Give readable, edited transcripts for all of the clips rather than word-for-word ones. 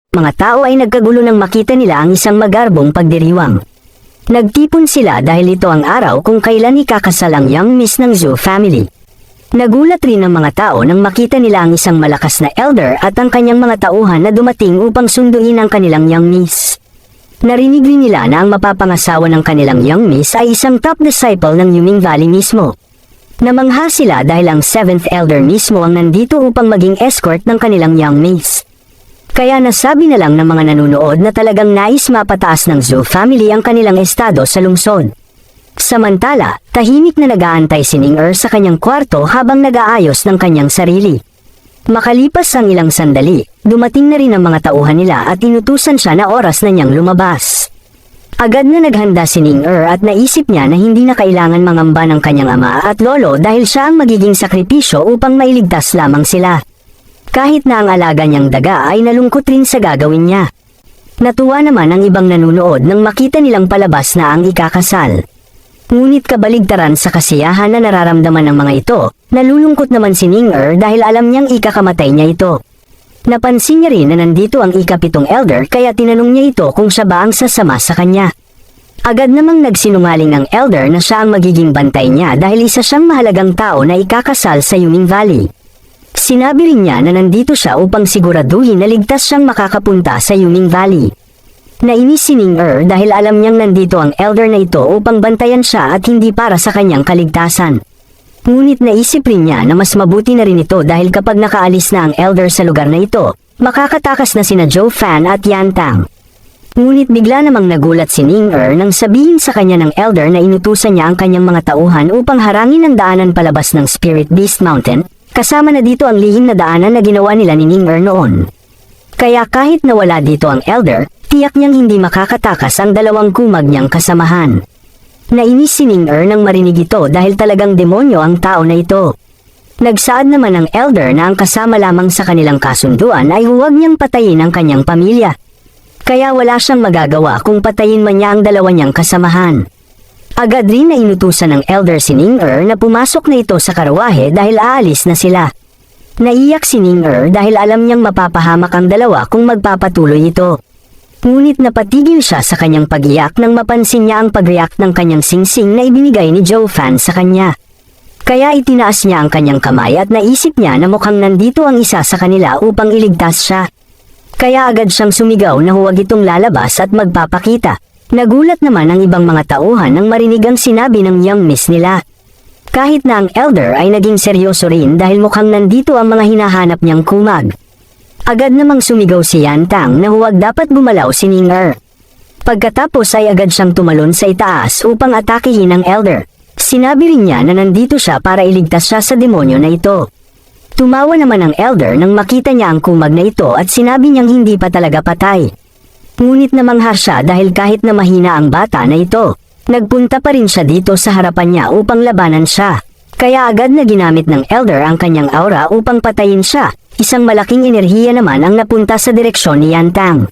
Mga tao ay nagkagulo nang makita nila ang isang magarbong pagdiriwang. Nagtipon sila dahil ito ang araw kung kailan ikakasal ang young miss ng Zhou family. Nagulat rin ang mga tao nang makita nila ang isang malakas na elder at ang kanyang mga tauhan na dumating upang sunduin ang kanilang young miss. Narinig rin nila na ang mapapangasawa ng kanilang young miss ay isang top disciple ng Yuming Valley mismo. Namangha sila dahil ang 7th elder mismo ang nandito upang maging escort ng kanilang young miss. Kaya nasabi na lang ng mga nanunood na talagang nais mapataas ng Zhou family ang kanilang estado sa lungsod. Samantala, tahimik na nag-aantay si Ning-er sa kanyang kwarto habang nag-aayos ng kanyang sarili. Makalipas ang ilang sandali, dumating na rin ang mga tauhan nila at inutusan siya na oras na niyang lumabas. Agad na naghanda si Ning-er at naisip niya na hindi na kailangan mangamba ng kanyang ama at lolo dahil siya ang magiging sakripisyo upang mailigtas lamang sila. Kahit na ang alaga niyang daga ay nalungkot rin sa gagawin niya. Natuwa naman ang ibang nanunood nang makita nilang palabas na ang ikakasal. Ngunit kabaligtaran sa kasiyahan na nararamdaman ng mga ito, nalulungkot naman si Ning-er dahil alam niyang ikakamatay niya ito. Napansin niya rin na nandito ang ika-7 elder kaya tinanong niya ito kung siya ba ang sasama sa kanya. Agad namang nagsinungaling ang elder na siya ang magiging bantay niya dahil isa siyang mahalagang tao na ikakasal sa Yuming Valley. Sinabi rin niya na nandito siya upang siguraduhin na ligtas siyang makakapunta sa Yuming Valley. Nainis si Ning-er dahil alam niyang nandito ang elder na ito upang bantayan siya at hindi para sa kanyang kaligtasan. Ngunit naisip rin niya na mas mabuti na rin ito dahil kapag nakaalis na ang elder sa lugar na ito, makakatakas na sina Zhou Fan at Yan Tang. Ngunit bigla namang nagulat si Ning-er nang sabihin sa kanya ng elder na inutusan niya ang kanyang mga tauhan upang harangin ang daanan palabas ng Spirit Beast Mountain, kasama na dito ang lihim na daanan na ginawa nila ni Ning-er noon. Kaya kahit nawala dito ang elder, tiyak niyang hindi makakatakas ang dalawang kumag niyang kasamahan. Nainis si Ning-er nang marinig ito dahil talagang demonyo ang tao na ito. Nagsaad naman ang elder na ang kasama lamang sa kanilang kasunduan ay huwag niyang patayin ang kanyang pamilya. Kaya wala siyang magagawa kung patayin man niya ang dalawa niyang kasamahan. Agad rin na inutusan ng elder si Ning-er na pumasok na ito sa karawahe dahil aalis na sila. Naiyak si Ning-er dahil alam niyang mapapahamak ang dalawa kung magpapatuloy ito. Ngunit napatigil siya sa kanyang pag-iyak nang mapansin niya ang pag-react ng kanyang singsing na ibinigay ni Zhou Fan sa kanya. Kaya itinaas niya ang kanyang kamay at naisip niya na mukhang nandito ang isa sa kanila upang iligtas siya. Kaya agad siyang sumigaw na huwag itong lalabas at magpapakita. Nagulat naman ang ibang mga tauhan nang marinig ang sinabi ng young miss nila. Kahit na ang elder ay naging seryoso rin dahil mukhang nandito ang mga hinahanap niyang kumag. Agad namang sumigaw si Yan Tang na huwag dapat gumalaw si Ning-er. Pagkatapos ay agad siyang tumalon sa itaas upang atakihin ang elder. Sinabi rin niya na nandito siya para iligtas siya sa demonyo na ito. Tumawa naman ang elder nang makita niya ang kumag na ito at sinabi niyang hindi pa talaga patay. Ngunit namangha siya dahil kahit na mahina ang bata na ito, nagpunta pa rin siya dito sa harapan niya upang labanan siya. Kaya agad na ginamit ng elder ang kanyang aura upang patayin siya. Isang malaking enerhiya naman ang napunta sa direksyon ni Yan Tang.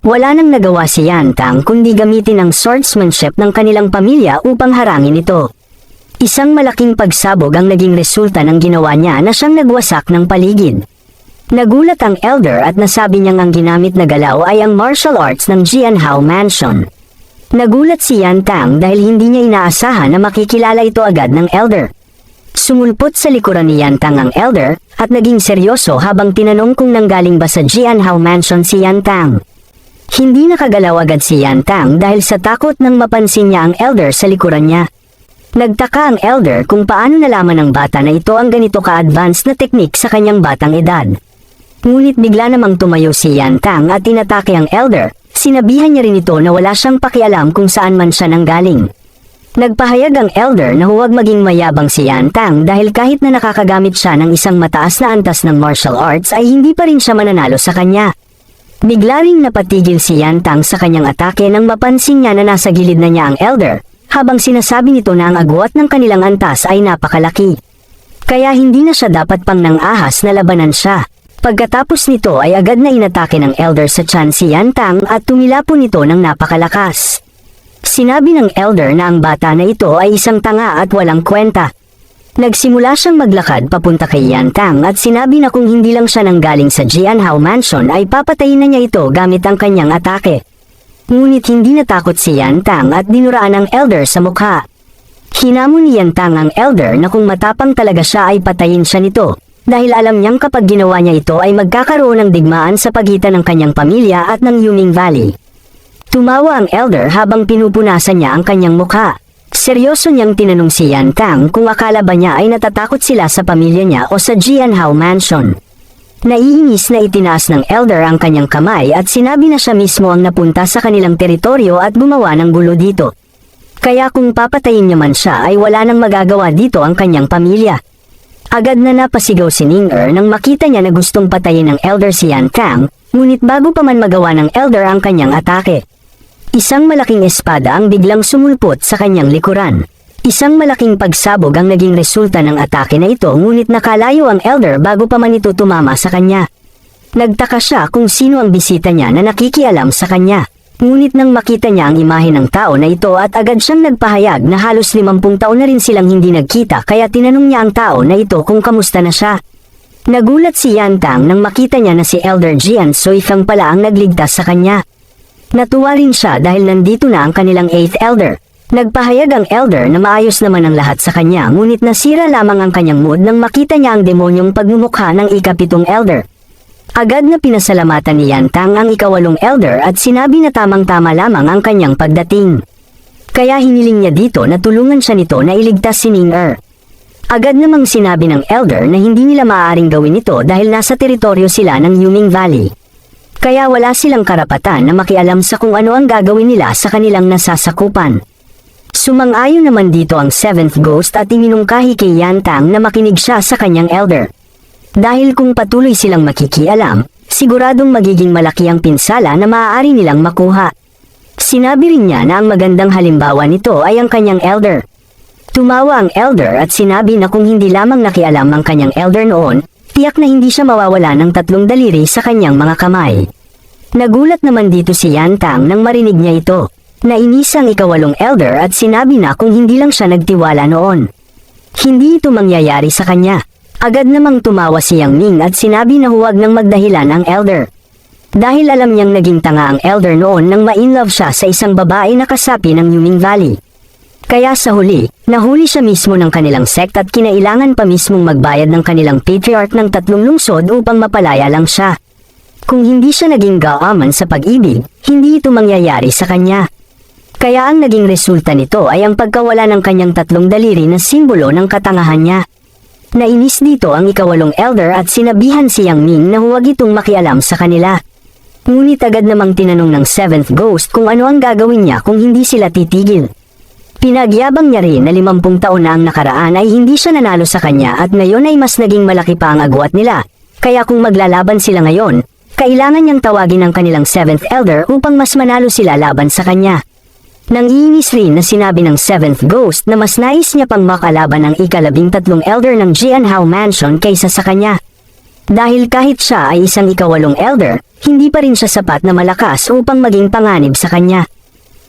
Wala nang nagawa si Yan Tang kundi gamitin ang swordsmanship ng kanilang pamilya upang harangin ito. Isang malaking pagsabog ang naging resulta ng ginawa niya na siyang nagwasak ng paligid. Nagulat ang elder at nasabi niyang ang ginamit na galaw ay ang martial arts ng Jianhao Mansion. Nagulat si Yan Tang dahil hindi niya inaasahan na makikilala ito agad ng elder. Sumulpot sa likuran ni Yan Tang ang elder at naging seryoso habang tinanong kung nanggaling ba sa Jianhao Mansion si Yan Tang. Hindi nakagalaw agad si Yan Tang dahil sa takot nang mapansin niya ang elder sa likuran niya. Nagtaka ang elder kung paano nalaman ng bata na ito ang ganito ka-advanced na teknik sa kanyang batang edad. Ngunit bigla namang tumayo si Yan Tang at tinatake ang elder. Sinabihan niya rin ito na wala siyang pakialam kung saan man siya nanggaling. Nagpahayag ang elder na huwag maging mayabang si Yan Tang dahil kahit na nakakagamit siya ng isang mataas na antas ng martial arts ay hindi pa rin siya mananalo sa kanya. Bigla ring napatigil si Yan Tang sa kanyang atake nang mapansin niya na nasa gilid na niya ang elder, habang sinasabi nito na ang agwat ng kanilang antas ay napakalaki. Kaya hindi na siya dapat pang nang ahas na labanan siya. Pagkatapos nito ay agad na inatake ng elder sa tiyan si Yan Tang at tumilapon nito ng napakalakas. Sinabi ng elder na ang bata na ito ay isang tanga at walang kwenta. Nagsimula siyang maglakad papunta kay Yan Tang at sinabi na kung hindi lang siya nanggaling sa Jianhao Mansion ay papatayin na niya ito gamit ang kanyang atake. Ngunit hindi natakot si Yan Tang at dinuraan ang elder sa mukha. Hinamon ni Yan Tang ang elder na kung matapang talaga siya ay patayin siya nito, dahil alam niyang kapag ginawa niya ito ay magkakaroon ng digmaan sa pagitan ng kanyang pamilya at ng Yuming Valley. Tumawa ang elder habang pinupunasan niya ang kanyang mukha. Seryoso niyang tinanong si Yan Tang kung akala ba niya ay natatakot sila sa pamilya niya o sa Jianhao Mansion. Naiinis na itinaas ng elder ang kanyang kamay at sinabi na siya mismo ang napunta sa kanilang teritoryo at gumawa ng gulo dito. Kaya kung papatayin niya man siya ay wala nang magagawa dito ang kanyang pamilya. Agad na napasigaw si Ning nang makita niya na gustong patayin ng elder si Yan Tang, ngunit bago pa man magawa ng elder ang kanyang atake. Isang malaking espada ang biglang sumulpot sa kanyang likuran. Isang malaking pagsabog ang naging resulta ng atake na ito ngunit nakalayo ang elder bago pa man ito tumama sa kanya. Nagtaka siya kung sino ang bisita niya na nakikialam sa kanya. Ngunit nang makita niya ang imahe ng tao na ito at agad siyang nagpahayag na halos 50 taon na rin silang hindi nagkita kaya tinanong niya ang tao na ito kung kamusta na siya. Nagulat si Yan Tang nang makita niya na si Elder Jian Soifang pala ang nagligtas sa kanya. Natuwa rin siya dahil nandito na ang kanilang 8th elder. Nagpahayag ang elder na maayos naman ang lahat sa kanya ngunit nasira lamang ang kanyang mood nang makita niya ang demonyong pagmumukha ng ika-7 elder. Agad na pinasalamatan ni Yan Tang ang ika-8 elder at sinabi na tamang-tama lamang ang kanyang pagdating. Kaya hiniling niya dito na tulungan siya nito na iligtas si Ning. Agad namang sinabi ng elder na hindi nila maaaring gawin ito dahil nasa teritoryo sila ng Yuming Valley. Kaya wala silang karapatan na makialam sa kung ano ang gagawin nila sa kanilang nasasakupan. Sumang-ayon naman dito ang 7th ghost at iminungkahi kay Yan Tang na makinig siya sa kanyang elder. Dahil kung patuloy silang makikialam, siguradong magiging malaki ang pinsala na maaari nilang makuha. Sinabi rin niya na ang magandang halimbawa nito ay ang kanyang elder. Tumawa ang elder at sinabi na kung hindi lamang nakialam ang kanyang elder noon, tiyak na hindi siya mawawala ng 3 daliri sa kanyang mga kamay. Nagulat naman dito si Yan Tang nang marinig niya ito. Nainis ang ika-8 elder at sinabi na kung hindi lang siya nagtiwala noon. Hindi ito mangyayari sa kanya. Agad namang tumawa si Yang Ming at sinabi na huwag nang magdahilan ang elder. Dahil alam niyang naging tanga ang elder noon nang ma-inlove siya sa isang babae na kasapi ng Yuming Valley. Kaya sa huli, nahuli siya mismo ng kanilang sect at kinailangan pa mismong magbayad ng kanilang patriarch ng 3 lungsod upang mapalaya lang siya. Kung hindi siya naging gaaman sa pag-ibig, hindi ito mangyayari sa kanya. Kaya ang naging resulta nito ay ang pagkawala ng kanyang 3 daliri na simbolo ng katangahan niya. Nainis dito ang ika-8 elder at sinabihan si Yang Ming na huwag itong makialam sa kanila. Ngunit agad namang tinanong ng 7th ghost kung ano ang gagawin niya kung hindi sila titigil. Pinagyabang niya rin na 50 taon na ang nakaraan ay hindi siya nanalo sa kanya at ngayon ay mas naging malaki pa ang agwat nila. Kaya kung maglalaban sila ngayon, kailangan niyang tawagin ang kanilang 7th elder upang mas manalo sila laban sa kanya. Nangiinis rin na sinabi ng 7th ghost na mas nais niya pang makalaban ang ika-13 elder ng Jianhao Mansion kaysa sa kanya. Dahil kahit siya ay isang ika-8 elder, hindi pa rin siya sapat na malakas upang maging panganib sa kanya.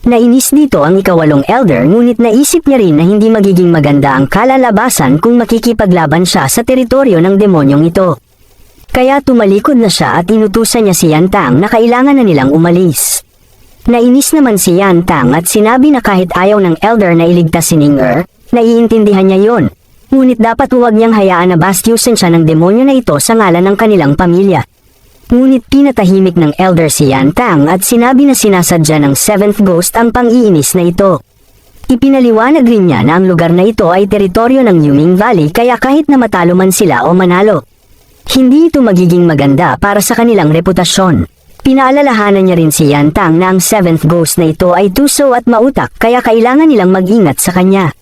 Nainis dito ang ika-8 elder ngunit naisip niya rin na hindi magiging maganda ang kalalabasan kung makikipaglaban siya sa teritoryo ng demonyong ito. Kaya tumalikod na siya at inutusan niya si Yan Tang na kailangan na nilang umalis. Nainis naman si Yan Tang at sinabi na kahit ayaw ng elder na iligtas si Ning, naiintindihan niya yon. Ngunit dapat huwag niyang hayaan na bastyusin siya ng demonyo na ito sa ngalan ng kanilang pamilya. Ngunit pinatahimik ng elder si Yan Tang at sinabi na sinasadya ng 7th ghost ang pang-iinis na ito. Ipinaliwanag rin niya na ang lugar na ito ay teritoryo ng Yuming Valley kaya kahit na matalo man sila o manalo, hindi ito magiging maganda para sa kanilang reputasyon. Pinaalalahanan niya rin si Yan Tang na ang 7th ghost na ito ay tuso at mautak kaya kailangan nilang mag-ingat sa kanya.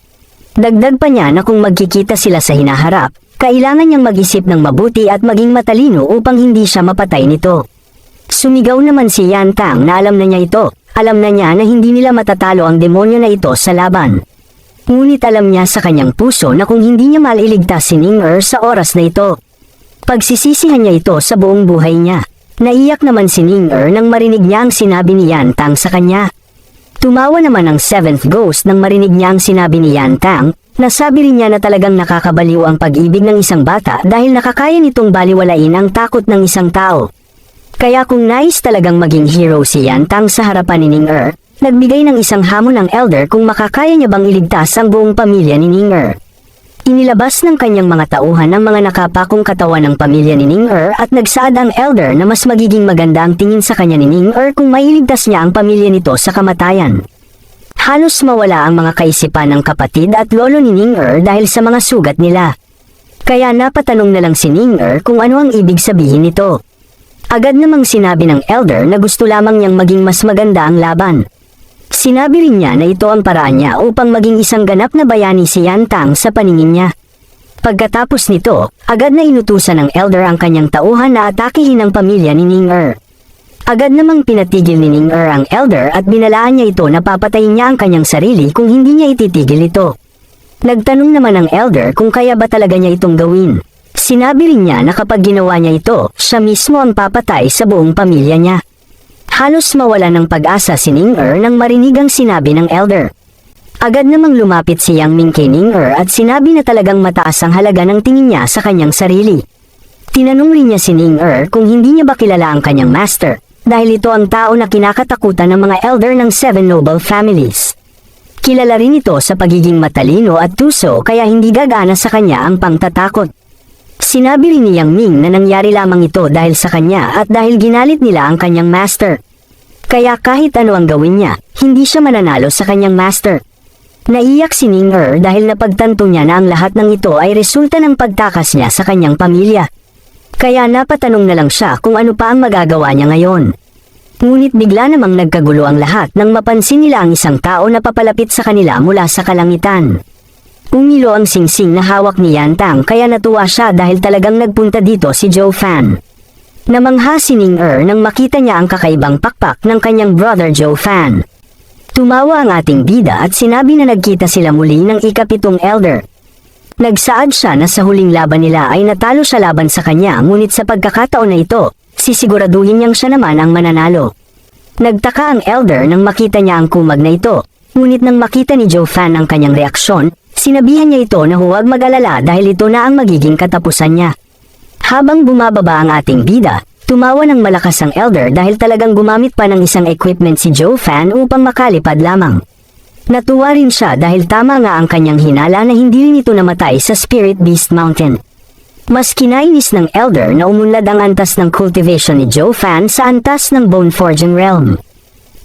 Dagdag pa niya na kung magkikita sila sa hinaharap, kailangan niyang mag-isip ng mabuti at maging matalino upang hindi siya mapatay nito. Sumigaw naman si Yan Tang na alam na niya ito. Alam na niya na hindi nila matatalo ang demonyo na ito sa laban. Ngunit alam niya sa kanyang puso na kung hindi niya maliligtas si Ning sa oras na ito, pagsisisihan niya ito sa buong buhay niya. Naiyak naman si Ning nang marinig niya ang sinabi ni Yan Tang sa kanya. Tumawa naman ang seventh ghost nang marinig niya ang sinabi ni Yan Tang. Nasabi rin niya na talagang nakakabaliw ang pag-ibig ng isang bata dahil nakakaya nitong baliwalain ang takot ng isang tao. Kaya kung nais talagang maging hero si Yan Tang sa harapan ni Ning-er, nagbigay ng isang hamon ng elder kung makakaya niya bang iligtas ang buong pamilya ni Ning-er. Inilabas ng kanyang mga tauhan ang mga nakapakong katawan ng pamilya ni Ning-er at nagsaad ang elder na mas magiging maganda ang tingin sa kanya ni Ning-er kung mailigtas niya ang pamilya nito sa kamatayan. Halos mawala ang mga kaisipan ng kapatid at lolo ni Ning-er dahil sa mga sugat nila. Kaya napatanong na lang si Ning-er kung ano ang ibig sabihin nito. Agad namang sinabi ng elder na gusto lamang niyang maging mas maganda ang laban. Sinabi rin niya na ito ang paraan niya upang maging isang ganap na bayani si Yan Tang sa paningin niya. Pagkatapos nito, agad na inutusan ng elder ang kanyang tauhan na atakihin ang pamilya ni Ning-er. Agad namang pinatigil ni Ning-er ang elder at binalaan niya ito na papatayin niya ang kanyang sarili kung hindi niya ititigil ito. Nagtanong naman ang elder kung kaya ba talaga niya itong gawin. Sinabi rin niya na kapag ginawa niya ito, siya mismo ang papatay sa buong pamilya niya. Halos mawala ng pag-asa si Ning-er nang marinig ang sinabi ng elder. Agad namang lumapit si Yang Ming kay Ning-er at sinabi na talagang mataas ang halaga ng tingin niya sa kanyang sarili. Tinanong rin niya si Ning-er kung hindi niya ba kilala ang kanyang master, dahil ito ang tao na kinakatakutan ng mga elder ng 7 noble families. Kilala rin ito sa pagiging matalino at tuso kaya hindi gagana sa kanya ang pangtatakot. Sinabi rin ni Yang Ming na nangyari lamang ito dahil sa kanya at dahil ginalit nila ang kanyang master. Kaya kahit ano ang gawin niya, hindi siya mananalo sa kanyang master. Naiyak si Ning-er dahil napagtanto niya na ang lahat ng ito ay resulta ng pagtakas niya sa kanyang pamilya. Kaya napatanong na lang siya kung ano pa ang magagawa niya ngayon. Ngunit bigla namang nagkagulo ang lahat nang mapansin nila ang isang tao na papalapit sa kanila mula sa kalangitan. Umilo ang singsing na hawak ni Yan Tang kaya natuwa siya dahil talagang nagpunta dito si Zhou Fan. Namangha si Ning-er nang makita niya ang kakaibang pakpak ng kanyang brother Zhou Fan. Tumawa ang ating bida at sinabi na nagkita sila muli ng ika-7 elder. Nagsaad siya na sa huling laban nila ay natalo siya laban sa kanya ngunit sa pagkakataon na ito, sisiguraduhin niyang siya naman ang mananalo. Nagtaka ang elder nang makita niya ang kumag na ito, ngunit nang makita ni Zhou Fan ang kanyang reaksyon, sinabihan niya ito na huwag mag-alala dahil ito na ang magiging katapusan niya. Habang bumababa ang ating bida, tumawa ng malakas ang elder dahil talagang gumamit pa ng isang equipment si Zhou Fan upang makalipad lamang. Natuwa rin siya dahil tama nga ang kanyang hinala na hindi rin ito namatay sa Spirit Beast Mountain. Mas kinainis ng elder na umunlad ang antas ng cultivation ni Zhou Fan sa antas ng Bone Forging Realm.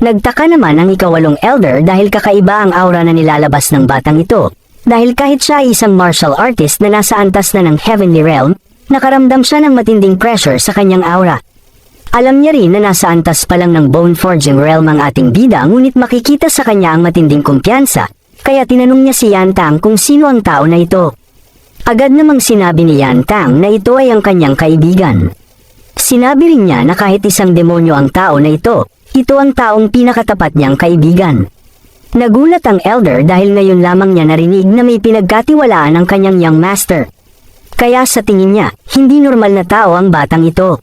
Nagtaka naman ang ika-8 elder dahil kakaiba ang aura na nilalabas ng batang ito. Dahil kahit siya ay isang martial artist na nasa antas na ng Heavenly Realm, nakaramdam siya ng matinding pressure sa kanyang aura. Alam niya rin na nasa antas pa lang ng Bone Forging Realm ang ating bida ngunit makikita sa kanya ang matinding kumpiyansa, kaya tinanong niya si Yan Tang kung sino ang tao na ito. Agad namang sinabi ni Yan Tang na ito ay ang kanyang kaibigan. Sinabi rin niya na kahit isang demonyo ang tao na ito ang taong pinakatapat niyang kaibigan. Nagulat ang elder dahil ngayon lamang niya narinig na may pinagkatiwalaan ang kanyang young master. Kaya sa tingin niya, hindi normal na tao ang batang ito.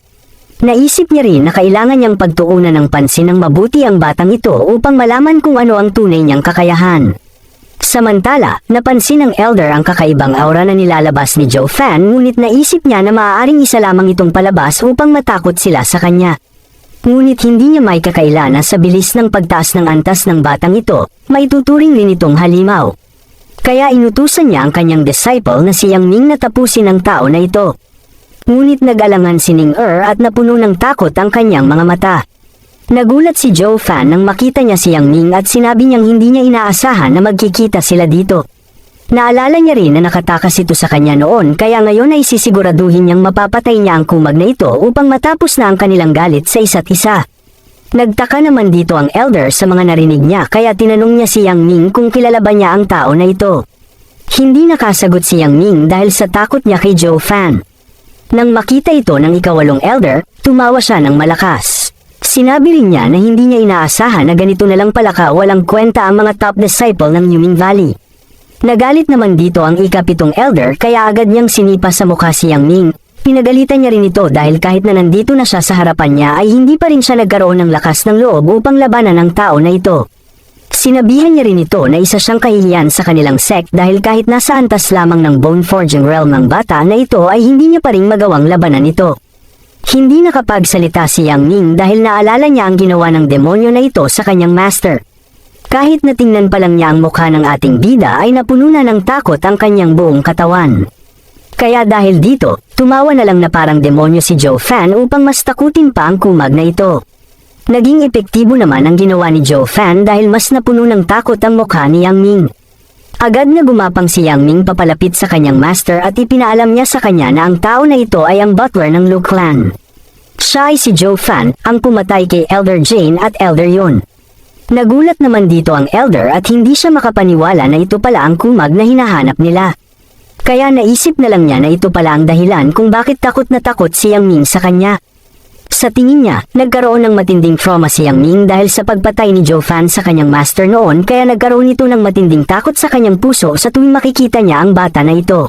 Naisip niya rin na kailangan niyang pagtuunan ng pansin ng mabuti ang batang ito upang malaman kung ano ang tunay niyang kakayahan. Samantala, napansin ng elder ang kakaibang aura na nilalabas ni Zhou Fan ngunit naisip niya na maaaring isa lamang itong palabas upang matakot sila sa kanya. Ngunit hindi niya may kakaila na sa bilis ng pagtaas ng antas ng batang ito, may tuturing rin itong halimaw. Kaya inutusan niya ang kanyang disciple na si Yang Ming na tapusin ang tao na ito. Ngunit nag-alangan si Ning-er at napuno ng takot ang kanyang mga mata. Nagulat si Zhou Fan nang makita niya si Yang Ming at sinabi niyang hindi niya inaasahan na magkikita sila dito. Naalala niya rin na nakatakas ito sa kanya noon kaya ngayon ay sisiguraduhin niyang mapapatay niya ang kumag na ito upang matapos na ang kanilang galit sa isa't isa. Nagtaka naman dito ang elder sa mga narinig niya kaya tinanong niya si Yang Ming kung kilala ba niya ang tao na ito. Hindi nakasagot si Yang Ming dahil sa takot niya kay Zhou Fan. Nang makita ito ng ika-8 elder, tumawa siya ng malakas. Sinabi rin niya na hindi niya inaasahan na ganito na lang pala walang kwenta ang mga top disciple ng Yuming Valley. Nagalit naman dito ang ika-7 elder kaya agad niyang sinipa sa mukha si Yang Ming. Pinagalitan niya rin ito dahil kahit na nandito na siya sa harapan niya ay hindi pa rin siya nagkaroon ng lakas ng loob upang labanan ang tao na ito. Sinabihan niya rin ito na isa siyang kahihiyan sa kanilang sect dahil kahit nasa antas lamang ng bone forging realm ng bata na ito ay hindi niya pa rin magawang labanan ito. Hindi nakapagsalita si Yang Ming dahil naalala niya ang ginawa ng demonyo na ito sa kanyang master. Kahit natingnan pa lang niya ang mukha ng ating bida ay napuno na ng takot ang kanyang buong katawan. Kaya dahil dito, tumawa na lang na parang demonyo si Joe Fan upang mas takutin pa ang kumag na ito. Naging epektibo naman ang ginawa ni Joe Fan dahil mas napuno ng takot ang mukha ni Yang Ming. Agad na gumapang si Yang Ming papalapit sa kanyang master at ipinaalam niya sa kanya na ang tao na ito ay ang butler ng Lu Clan. Siya ay si Joe Fan, ang pumatay kay Elder Jane at Elder Yun. Nagulat naman dito ang Elder at hindi siya makapaniwala na ito pala ang kumag na hinahanap nila. Kaya naisip na lang niya na ito pala ang dahilan kung bakit takot na takot si Yang Ming sa kanya. Sa tingin niya, nagkaroon ng matinding trauma si Yang Ming dahil sa pagpatay ni Joe Fan sa kanyang master noon kaya nagkaroon ito ng matinding takot sa kanyang puso sa tuwing makikita niya ang bata na ito.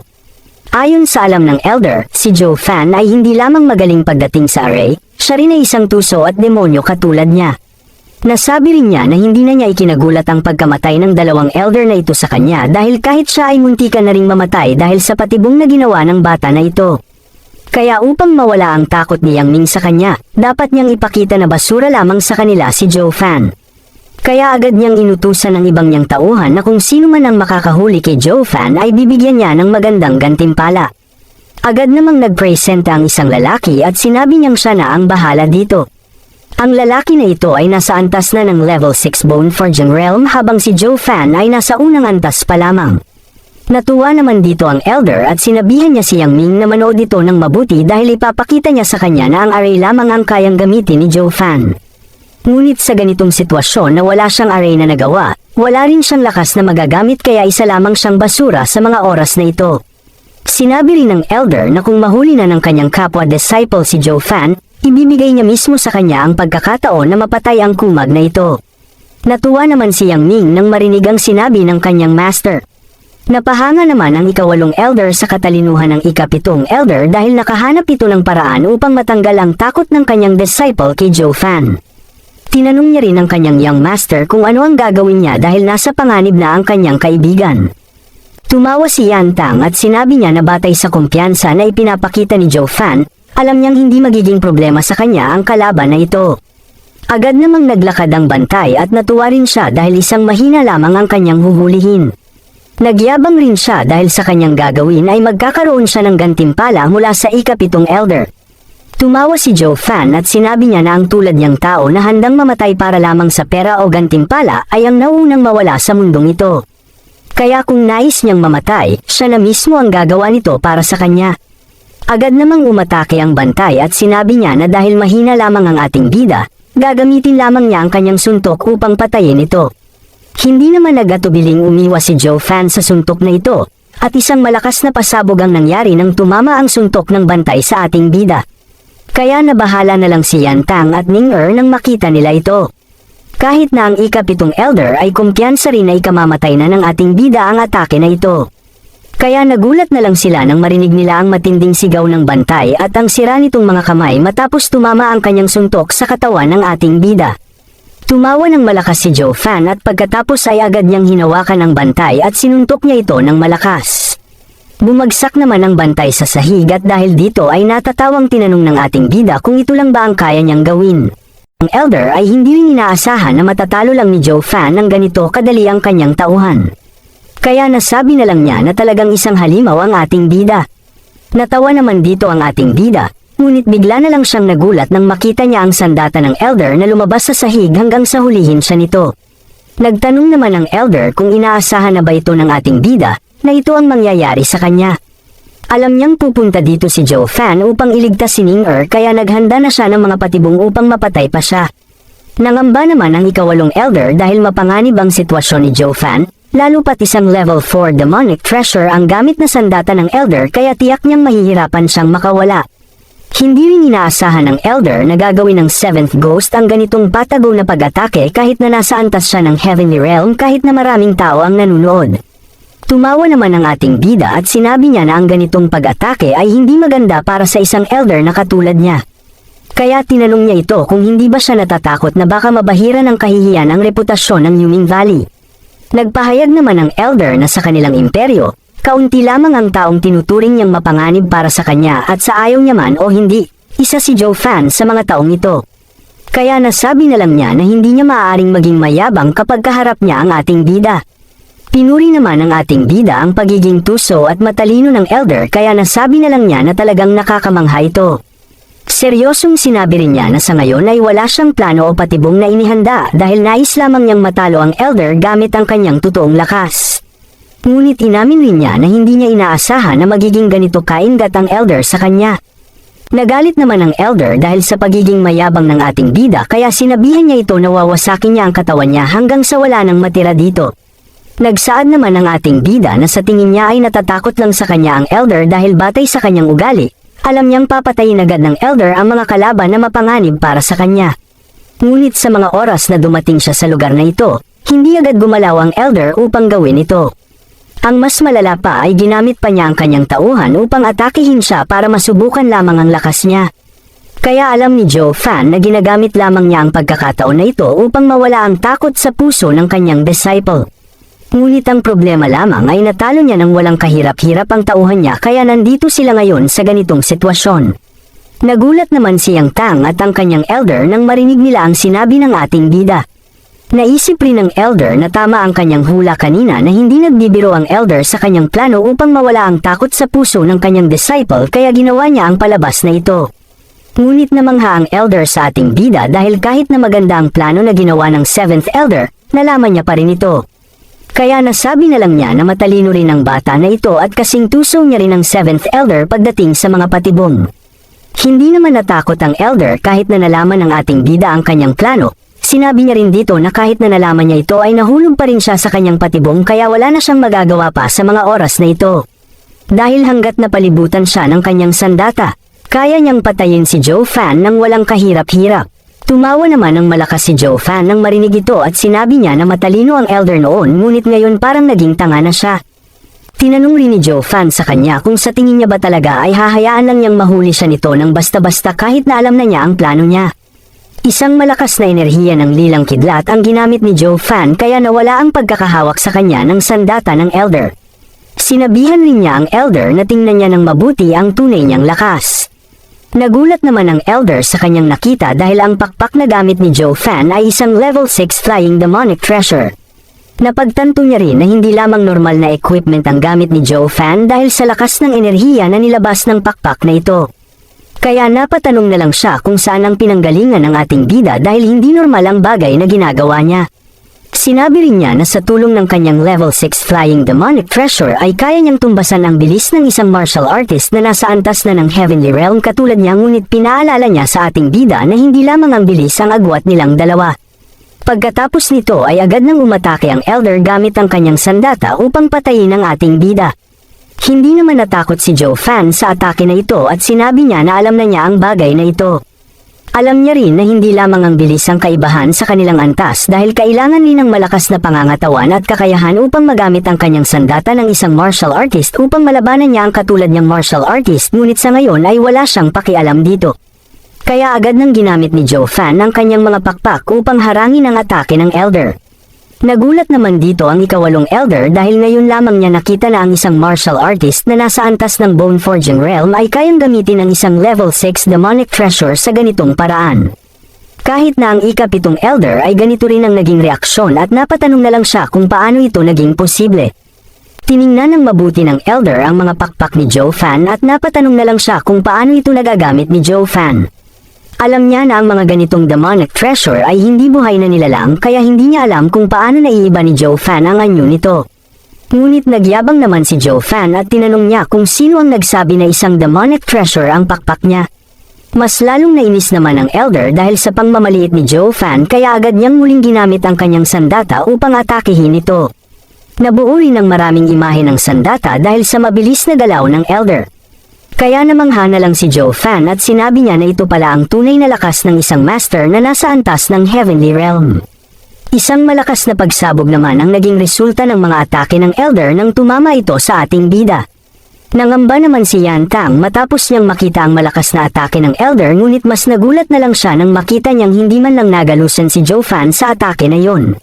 Ayon sa alam ng Elder, si Joe Fan ay hindi lamang magaling pagdating sa array, siya rin ay isang tuso at demonyo katulad niya. Nasabi rin niya na hindi na niya ikinagulat ang pagkamatay ng dalawang Elder na ito sa kanya dahil kahit siya ay muntikan na ring mamatay dahil sa patibong na ginawa ng bata na ito. Kaya upang mawala ang takot ni Yang Ming sa kanya, dapat niyang ipakita na basura lamang sa kanila si Joe Fan. Kaya agad niyang inutusan ng ibang niyang tauhan na kung sino man ang makakahuli kay Joe Fan ay bibigyan niya ng magandang gantimpala. Agad namang nagpresenta ang isang lalaki at sinabi niyang siya na ang bahala dito. Ang lalaki na ito ay nasa antas na ng level 6 Bone Forging Realm habang si Joe Fan ay nasa unang antas pa lamang. Natuwa naman dito ang Elder at sinabihan niya si Yang Ming na manood ito ng mabuti dahil ipapakita niya sa kanya na ang array lamang ang kayang gamitin ni Joe Fan. Ngunit sa ganitong sitwasyon na wala siyang array na nagawa, wala rin siyang lakas na magagamit kaya isa lamang siyang basura sa mga oras na ito. Sinabi rin ng Elder na kung mahuli na ng kanyang kapwa disciple si Joe Fan, ibibigay niya mismo sa kanya ang pagkakataon na mapatay ang kumag na ito. Natuwa naman si Yang Ming nang marinig ang sinabi ng kanyang master. Napahanga naman ang ikawalong Elder sa katalinuhan ng ikapitong Elder dahil nakahanap ito ng paraan upang matanggal ang takot ng kanyang disciple kay Joe Fan. Tinanong niya rin ang kanyang young master kung ano ang gagawin niya dahil nasa panganib na ang kanyang kaibigan. Tumawa si Yan Tang at sinabi niya na batay sa kumpiyansa na ipinapakita ni Joe Fan, alam niyang hindi magiging problema sa kanya ang kalaban na ito. Agad namang naglakad ang bantay at natuwa rin siya dahil isang mahina lamang ang kanyang huhulihin. Nagyabang rin siya dahil sa kanyang gagawin ay magkakaroon siya ng gantimpala mula sa ikapitong Elder. Tumawa si Joe Fan at sinabi niya na ang tulad niyang tao na handang mamatay para lamang sa pera o gantimpala ay ang naunang mawala sa mundong ito. Kaya kung nais niyang mamatay, siya na mismo ang gagawa nito para sa kanya. Agad namang umatake ang bantay at sinabi niya na dahil mahina lamang ang ating bida, gagamitin lamang niya ang kanyang suntok upang patayin ito. Hindi naman nagatubiling umiwas si Joe Fan sa suntok na ito, at isang malakas na pasabog ang nangyari nang tumama ang suntok ng bantay sa ating bida. Kaya nabahala na lang si Yan Tang at Ning nang makita nila ito. Kahit na ang ikapitong Elder ay kumpiyansa rin na ikamamatay na ng ating bida ang atake na ito. Kaya nagulat na lang sila nang marinig nila ang matinding sigaw ng bantay at ang sira nitong mga kamay matapos tumama ang kanyang suntok sa katawan ng ating bida. Tumawa ng malakas si Joe Fan at pagkatapos ay agad niyang hinawakan ang bantay at sinuntok niya ito ng malakas. Bumagsak naman ang bantay sa sahig at dahil dito ay natatawang tinanong ng ating bida kung ito lang ba ang kaya niyang gawin. Ang Elder ay hindi rin inaasahan na matatalo lang ni Joe Fan ng ganito kadali ang kanyang tauhan. Kaya nasabi na lang niya na talagang isang halimaw ang ating bida. Natawa naman dito ang ating bida. Ngunit bigla na lang siyang nagulat nang makita niya ang sandata ng Elder na lumabas sa sahig hanggang sa hulihin siya nito. Nagtanong naman ang Elder kung inaasahan na ba ito ng ating bida, na ito ang mangyayari sa kanya. Alam niyang pupunta dito si Joe Fan upang iligtas si Ning kaya naghanda na siya ng mga patibong upang mapatay pa siya. Nangamba naman ang ikawalong Elder dahil mapanganib ang sitwasyon ni Joe Fan, lalo pat isang level 4 demonic treasure ang gamit na sandata ng Elder kaya tiyak niyang mahihirapan siyang makawala. Hindi rin inaasahan ng Elder na gagawin ng 7th Ghost ang ganitong patago na pag-atake kahit na nasa antas siya ng Heavenly Realm kahit na maraming tao ang nanunood. Tumawa naman ang ating bida at sinabi niya na ang ganitong pag-atake ay hindi maganda para sa isang Elder na katulad niya. Kaya tinanong niya ito kung hindi ba siya natatakot na baka mabahira ng kahihiyan ang reputasyon ng Yuming Valley. Nagpahayag naman ang Elder na sa kanilang imperyo, kaunti lamang ang taong tinuturing niyang mapanganib para sa kanya at sa ayaw niya man o hindi, isa si Joe Fan sa mga taong ito. Kaya nasabi na lang niya na hindi niya maaaring maging mayabang kapag kaharap niya ang ating bida. Pinuri naman ng ating bida ang pagiging tuso at matalino ng Elder kaya nasabi na lang niya na talagang nakakamangha ito. Seryosong sinabi rin niya na sa ngayon ay wala siyang plano o patibong na inihanda dahil nais lamang niyang matalo ang Elder gamit ang kanyang totoong lakas. Ngunit inamin rin niya na hindi niya inaasahan na magiging ganito kaingat ang Elder sa kanya. Nagalit naman ang Elder dahil sa pagiging mayabang ng ating bida kaya sinabihan niya ito na wawasakin niya ang katawan niya hanggang sa wala nang matira dito. Nagsaad naman ang ating bida na sa tingin niya ay natatakot lang sa kanya ang Elder dahil batay sa kanyang ugali. Alam niyang papatayin agad ng Elder ang mga kalaban na mapanganib para sa kanya. Ngunit sa mga oras na dumating siya sa lugar na ito, hindi agad gumalaw ang Elder upang gawin ito. Ang mas malala pa ay ginamit pa niya ang kanyang tauhan upang atakihin siya para masubukan lamang ang lakas niya. Kaya alam ni Joe Fan na ginagamit lamang niya ang pagkakataon na ito upang mawala ang takot sa puso ng kanyang disciple. Ngunit ang problema lamang ay natalo niya ng walang kahirap-hirap ang tauhan niya kaya nandito sila ngayon sa ganitong sitwasyon. Nagulat naman si Yang Tang at ang kanyang Elder nang marinig nila ang sinabi ng ating bida. Naisip rin ng Elder na tama ang kanyang hula kanina na hindi nagbibiro ang Elder sa kanyang plano upang mawala ang takot sa puso ng kanyang disciple kaya ginawa niya ang palabas na ito. Ngunit namangha ang Elder sa ating bida dahil kahit na maganda ang plano na ginawa ng 7th Elder, nalaman niya pa rin ito. Kaya nasabi na lang niya na matalino rin ang bata na ito at kasing tuso niya rin ang 7th Elder pagdating sa mga patibong. Hindi naman natakot ang Elder kahit na nalaman ng ating bida ang kanyang plano. Sinabi niya rin dito na kahit na nalaman niya ito ay nahulog pa rin siya sa kanyang patibong kaya wala na siyang magagawa pa sa mga oras na ito. Dahil hanggat napalibutan siya ng kanyang sandata, kaya niyang patayin si Joe Fan nang walang kahirap-hirap. Tumawa naman ng malakas si Joe Fan nang marinig ito at sinabi niya na matalino ang Elder noon ngunit ngayon parang naging tanga na siya. Tinanong rin ni Joe Fan sa kanya kung sa tingin niya ba talaga ay hahayaan lang niyang mahuli siya nito ng basta-basta kahit na alam na niya ang plano niya. Isang malakas na enerhiya ng lilang kidlat ang ginamit ni Joe Fan kaya nawala ang pagkakahawak sa kanya ng sandata ng Elder. Sinabihan rin niya ang Elder na tingnan niya ng mabuti ang tunay niyang lakas. Nagulat naman ang Elder sa kanyang nakita dahil ang pakpak na gamit ni Joe Fan ay isang level 6 flying demonic treasure. Napagtanto niya rin na hindi lamang normal na equipment ang gamit ni Joe Fan dahil sa lakas ng enerhiya na nilabas ng pakpak na ito. Kaya napatanong na lang siya kung saan ang pinanggalingan ng ating bida dahil hindi normal ang bagay na ginagawa niya. Sinabi rin niya na sa tulong ng kanyang level 6 flying demonic treasure ay kaya niyang tumbasan ang bilis ng isang martial artist na nasa antas na ng heavenly realm katulad niya ngunit pinaalala niya sa ating bida na hindi lamang ang bilis ang agwat nilang dalawa. Pagkatapos nito ay agad nang umatake ang Elder gamit ang kanyang sandata upang patayin ang ating bida. Hindi naman natakot si Joe Fan sa atake na ito at sinabi niya na alam na niya ang bagay na ito. Alam niya rin na hindi lamang ang bilis ang kaibahan sa kanilang antas dahil kailangan din ng malakas na pangangatawan at kakayahan upang magamit ang kanyang sandata ng isang martial artist upang malabanan niya ang katulad niyang martial artist ngunit sa ngayon ay wala siyang pakialam dito. Kaya agad nang ginamit ni Joe Fan ang kanyang mga pakpak upang harangin ang atake ng Elder. Nagulat naman dito ang ikawalong Elder dahil ngayon lamang niya nakita na ang isang martial artist na nasa antas ng Bone Forging Realm ay kayang gamitin ang isang level 6 demonic treasure sa ganitong paraan. Kahit na ang ikapitong Elder ay ganito rin ang naging reaksyon at napatanong na lang siya kung paano ito naging posible. Tiningnan ng mabuti ng Elder ang mga pakpak ni Joe Fan at napatanong na lang siya kung paano ito nagagamit ni Joe Fan. Alam niya na ang mga ganitong demonic treasure ay hindi buhay na nilalang kaya hindi niya alam kung paano naiiba ni Joe Fan ang anyo nito. Ngunit nagyabang naman si Joe Fan at tinanong niya kung sino ang nagsabi na isang demonic treasure ang pakpak niya. Mas lalong nainis naman ang Elder dahil sa pangmamaliit ni Joe Fan kaya agad niyang muling ginamit ang kanyang sandata upang atakihin ito. Nabuo rin ng maraming imahe ng sandata dahil sa mabilis na galaw ng Elder. Kaya namangha na lang si Joe Fan at sinabi niya na ito pala ang tunay na lakas ng isang master na nasa antas ng Heavenly Realm. Isang malakas na pagsabog naman ang naging resulta ng mga atake ng Elder nang tumama ito sa ating bida. Nangamba naman si Yan Tang matapos niyang makita ang malakas na atake ng Elder ngunit mas nagulat na lang siya nang makita niyang hindi man lang nagalusan si Joe Fan sa atake na yon.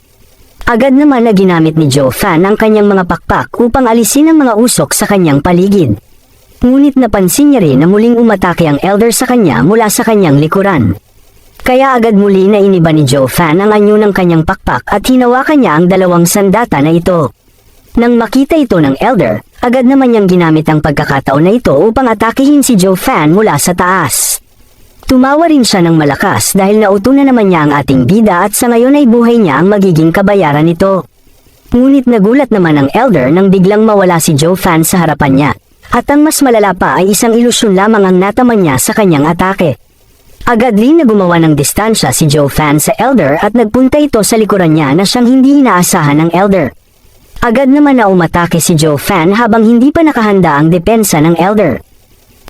Agad naman na ginamit ni Joe Fan ang kanyang mga pakpak upang alisin ang mga usok sa kanyang paligid. Ngunit napansin niya rin na muling umatake ang elder sa kanya mula sa kanyang likuran. Kaya agad muli na iniba ni Joe Fan ang anyo ng kanyang pakpak at hinawakan niya ang dalawang sandata na ito. Nang makita ito ng elder, agad naman niyang ginamit ang pagkakataon na ito upang atakihin si Joe Fan mula sa taas. Tumawa rin siya ng malakas dahil nauto na naman niya ang ating bida at sa ngayon ay buhay niya ang magiging kabayaran nito. Ngunit nagulat naman ang elder nang biglang mawala si Joe Fan sa harapan niya. At ang mas malala pa ay isang ilusyon lamang ang nataman niya sa kanyang atake. Agad rin na gumawa ng distansya si Joe Fan sa elder at nagpunta ito sa likuran niya na siyang hindi inaasahan ng elder. Agad naman na umatake si Joe Fan habang hindi pa nakahanda ang depensa ng elder.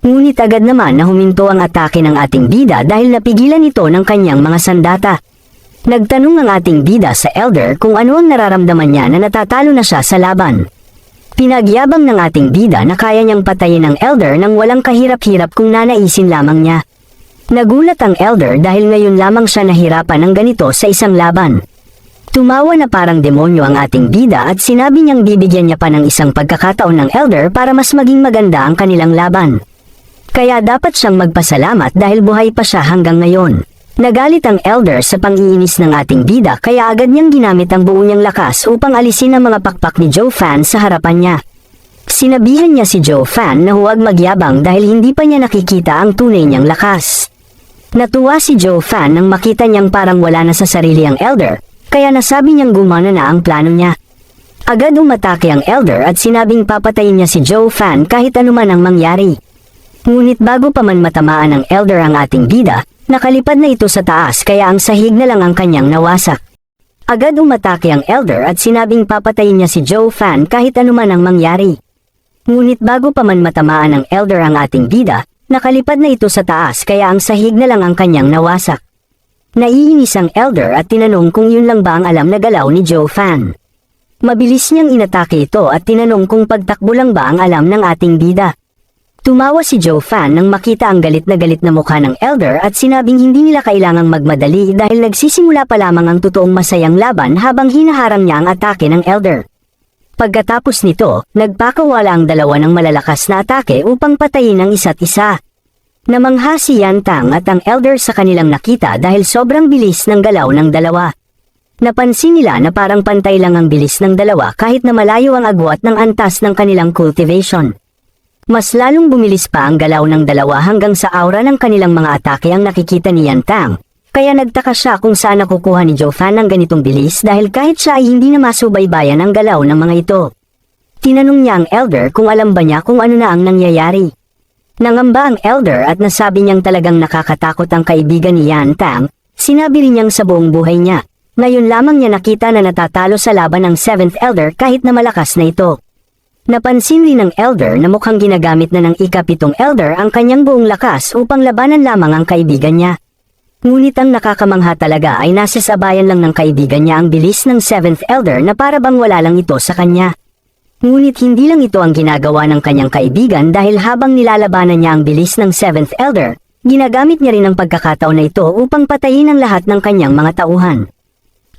Ngunit agad naman na huminto ang atake ng ating bida dahil napigilan ito ng kanyang mga sandata. Nagtanong ang ating bida sa elder kung ano ang nararamdaman niya na natatalo na siya sa laban. Pinagyabang ng ating bida na kaya niyang patayin ang elder nang walang kahirap-hirap kung nanaisin lamang niya. Nagulat ang elder dahil ngayon lamang siya nahirapan ng ganito sa isang laban. Tumawa na parang demonyo ang ating bida at sinabi niyang bibigyan niya pa ng isang pagkakataon ng elder para mas maging maganda ang kanilang laban. Kaya dapat siyang magpasalamat dahil buhay pa siya hanggang ngayon. Nagalit ang elder sa pang-iinis ng ating bida kaya agad niyang ginamit ang buo niyang lakas upang alisin ang mga pakpak ni Joe Fan sa harapan niya. Sinabihan niya si Joe Fan na huwag magyabang dahil hindi pa niya nakikita ang tunay niyang lakas. Natuwa si Joe Fan nang makita niyang parang wala na sa sarili ang elder, kaya nasabi niyang gumana na ang plano niya. Agad umatake ang elder at sinabing papatayin niya si Joe Fan kahit anuman ang mangyari. Ngunit bago pa man matamaan ng elder ang ating bida, nakalipad na ito sa taas kaya ang sahig na lang ang kanyang nawasak. Agad umatake ang elder at sinabing papatayin niya si Joe Fan kahit anuman ang mangyari. Ngunit bago pa man matamaan ng elder ang ating bida, nakalipad na ito sa taas kaya ang sahig na lang ang kanyang nawasak. Naiinis ang elder at tinanong kung yun lang ba ang alam na galaw ni Joe Fan. Mabilis niyang inatake ito at tinanong kung pagtakbo lang ba ang alam ng ating bida. Tumawa si Joe Fan nang makita ang galit na mukha ng elder at sinabing hindi nila kailangang magmadali dahil nagsisimula pa lamang ang totoong masayang laban habang hinaharang niya ang atake ng elder. Pagkatapos nito, nagpakawala ang dalawa ng malalakas na atake upang patayin ang isa't isa. Namangha si Yan Tang at ang elder sa kanilang nakita dahil sobrang bilis ng galaw ng dalawa. Napansin nila na parang pantay lang ang bilis ng dalawa kahit na malayo ang agwat ng antas ng kanilang cultivation. Mas lalong bumilis pa ang galaw ng dalawa hanggang sa aura ng kanilang mga atake ang nakikita ni Yan Tang. Kaya nagtaka siya kung saan nakukuha ni Joe Fan ng ganitong bilis dahil kahit siya ay hindi na masubaybayan ang galaw ng mga ito. Tinanong niya ang elder kung alam ba niya kung ano na ang nangyayari. Nangamba ang elder at nasabi niyang talagang nakakatakot ang kaibigan ni Yan Tang. Sinabi rin niyang sa buong buhay niya, ngayon lamang niya nakita na natatalo sa laban ng 7th elder kahit na malakas na ito. Napansin rin ng elder na mukhang ginagamit na ng ika-7 elder ang kanyang buong lakas upang labanan lamang ang kaibigan niya. Ngunit ang nakakamangha talaga ay nasa sabayan lang ng kaibigan niya ang bilis ng 7th elder na para bang wala lang ito sa kanya. Ngunit hindi lang ito ang ginagawa ng kanyang kaibigan dahil habang nilalabanan niya ang bilis ng 7th elder, ginagamit niya rin ang pagkakataon na ito upang patayin ang lahat ng kanyang mga tauhan.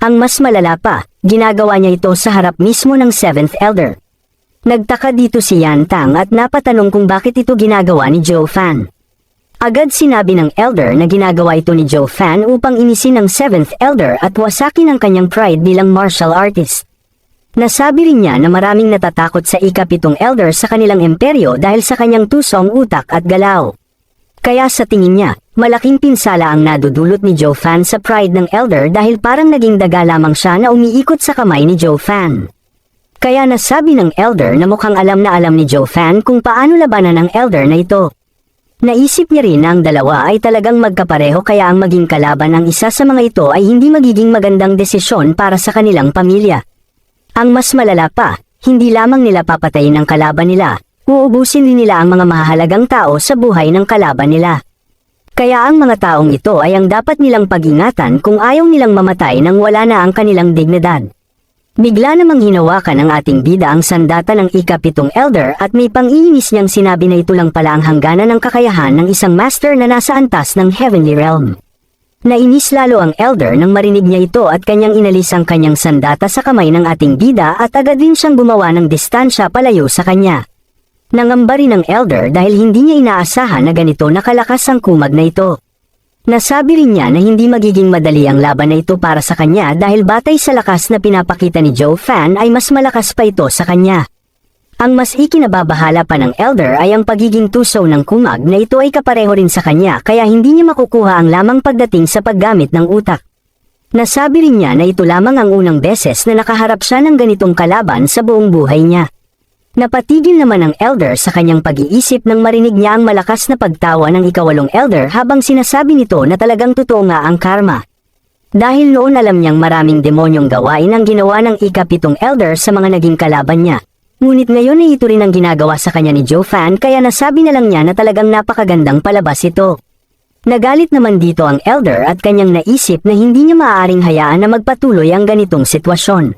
Ang mas malala pa, ginagawa niya ito sa harap mismo ng 7th elder. Nagtaka dito si Yan Tang at napatanong kung bakit ito ginagawa ni Joe Fan. Agad sinabi ng elder na ginagawa ito ni Joe Fan upang inisin ang 7th elder at wasakin ang kanyang pride bilang martial artist. Nasabi rin niya na maraming natatakot sa ika-7 elder sa kanilang imperyo dahil sa kanyang tusong utak at galaw. Kaya sa tingin niya, malaking pinsala ang nadudulot ni Joe Fan sa pride ng elder dahil parang naging daga lamang siya na umiikot sa kamay ni Joe Fan. Kaya nasabi ng elder na mukhang alam na alam ni Joe Fan kung paano labanan ang elder na ito. Naisip niya rin na ang dalawa ay talagang magkapareho kaya ang maging kalaban ng isa sa mga ito ay hindi magiging magandang desisyon para sa kanilang pamilya. Ang mas malala pa, hindi lamang nila papatayin ang kalaban nila, uubusin din nila ang mga mahahalagang tao sa buhay ng kalaban nila. Kaya ang mga taong ito ay ang dapat nilang pag-ingatan kung ayaw nilang mamatay nang wala na ang kanilang dignidad. Bigla namang hinawakan ng ating bida ang sandata ng ika-7 elder at may pang-iinis niyang sinabi na ito lang pala ang hangganan ng kakayahan ng isang master na nasa antas ng Heavenly Realm. Nainis lalo ang elder nang marinig niya ito at kanyang inalis ang kanyang sandata sa kamay ng ating bida at agad din siyang gumawa ng distansya palayo sa kanya. Nangamba rin ang elder dahil hindi niya inaasahan na ganito nakalakas ang kumag na ito. Nasabi rin niya na hindi magiging madali ang laban na ito para sa kanya dahil batay sa lakas na pinapakita ni Joe Fan ay mas malakas pa ito sa kanya. Ang mas ikinababahala pa ng elder ay ang pagiging tusaw ng kumag na ito ay kapareho rin sa kanya kaya hindi niya makukuha ang lamang pagdating sa paggamit ng utak. Nasabi rin niya na ito lamang ang unang beses na nakaharap siya ng ganitong kalaban sa buong buhay niya. Napatigil naman ang elder sa kanyang pag-iisip nang marinig niya ang malakas na pagtawa ng ikawalong elder habang sinasabi nito na talagang totoo nga ang karma. Dahil noon alam niyang maraming demonyong gawain ang ginawa ng ikapitong elder sa mga naging kalaban niya. Ngunit ngayon ay ito rin ang ginagawa sa kanya ni Joe Fan kaya nasabi na lang niya na talagang napakagandang palabas ito. Nagalit naman dito ang elder at kanyang naisip na hindi niya maaaring hayaan na magpatuloy ang ganitong sitwasyon.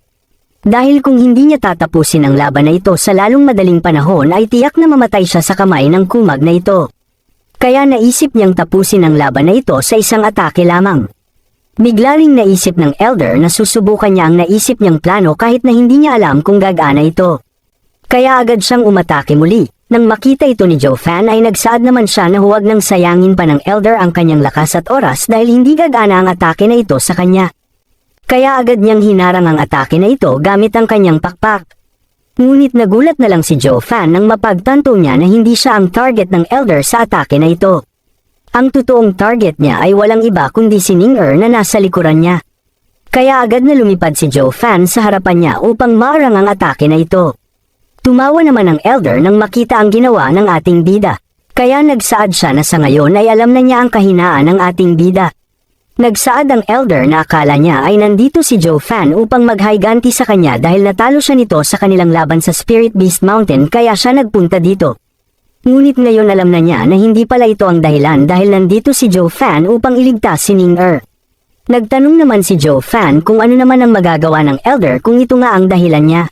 Dahil kung hindi niya tatapusin ang laban na ito sa lalong madaling panahon ay tiyak na mamatay siya sa kamay ng kumag na ito. Kaya naisip niyang tapusin ang laban na ito sa isang atake lamang. Bigla ring naisip ng elder na susubukan niya ang naisip niyang plano kahit na hindi niya alam kung gagana ito. Kaya agad siyang umatake muli. Nang makita ito ni Joe Fan ay nagsaad naman siya na huwag nang sayangin pa ng elder ang kanyang lakas at oras dahil hindi gagana ang atake na ito sa kanya. Kaya agad niyang hinarang ang atake na ito gamit ang kanyang pakpak. Ngunit nagulat na lang si Joe Fan nang mapagtanto niya na hindi siya ang target ng elder sa atake na ito. Ang totoong target niya ay walang iba kundi si Ning-er na nasa likuran niya. Kaya agad na lumipad si Joe Fan sa harapan niya upang maarang ang atake na ito. Tumawa naman ang elder nang makita ang ginawa ng ating bida. Kaya nagsaad siya na sa ngayon ay alam na niya ang kahinaan ng ating bida. Nagsaad ang elder na akala niya ay nandito si Joe Fan upang maghayganti sa kanya dahil natalo siya nito sa kanilang laban sa Spirit Beast Mountain kaya siya nagpunta dito. Ngunit ngayon alam na niya na hindi pala ito ang dahilan dahil nandito si Joe Fan upang iligtas si Ning-er. Nagtanong naman si Joe Fan kung ano naman ang magagawa ng elder kung ito nga ang dahilan niya.